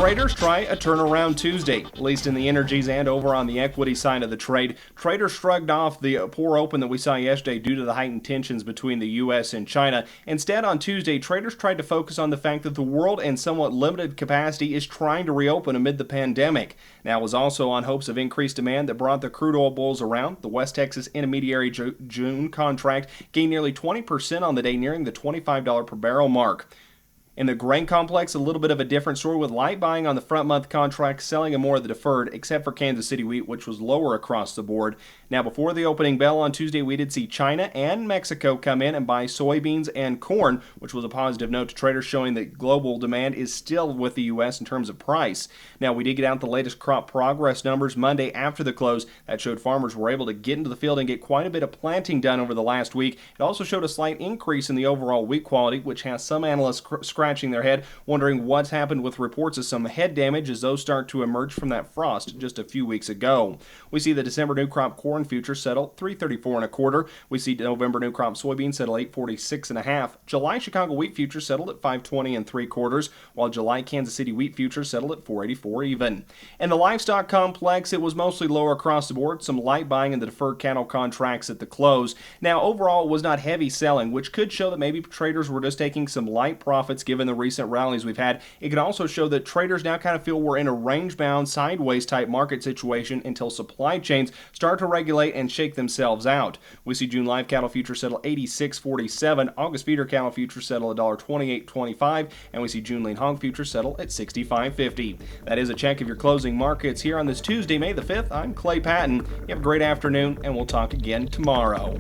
traders try a turnaround Tuesday, at least in the energies and over on the equity side of the trade. Traders shrugged off the poor open that we saw yesterday due to the heightened tensions between the U.S. and China. Instead, on Tuesday, traders tried to focus on the fact that the world in somewhat limited capacity is trying to reopen amid the pandemic. Now, it was also on hopes of increased demand that brought the crude oil bulls around. The West Texas Intermediary June contract gained nearly 20% on the day, nearing the $25 per barrel mark. In the grain complex, a little bit of a different story with light buying on the front month contract, selling and more of the deferred, except for Kansas City wheat, which was lower across the board. Now, before the opening bell on Tuesday, we did see China and Mexico come in and buy soybeans and corn, which was a positive note to traders, showing that global demand is still with the U.S. in terms of price. Now, we did get out the latest crop progress numbers Monday after the close. That showed farmers were able to get into the field and get quite a bit of planting done over the last week. It also showed a slight increase in the overall wheat quality, which has some analysts scratching their head, wondering what's happened with reports of some head damage as those start to emerge from that frost just a few weeks ago. We see the December new crop corn futures settle $3.3425. We see November new crop soybeans settle $8.46.5. July Chicago wheat futures settled at $5.2075, while July Kansas City wheat futures settled at $4.84 even. In the livestock complex, it was mostly lower across the board. Some light buying in the deferred cattle contracts at the close. Now, overall, it was not heavy selling, which could show that maybe traders were just taking some light profits given the recent rallies we've had. It could also show that traders now kind of feel we're in a range-bound, sideways type market situation until supply chains start to regulate and shake themselves out. We see June live cattle futures settle $86.47, August feeder cattle futures settle $1.2825, and we see June lean hog futures settle at $65.50. That is a check of your closing markets here on this Tuesday, May the 5th. I'm Clay Patton. You have a great afternoon, and we'll talk again tomorrow.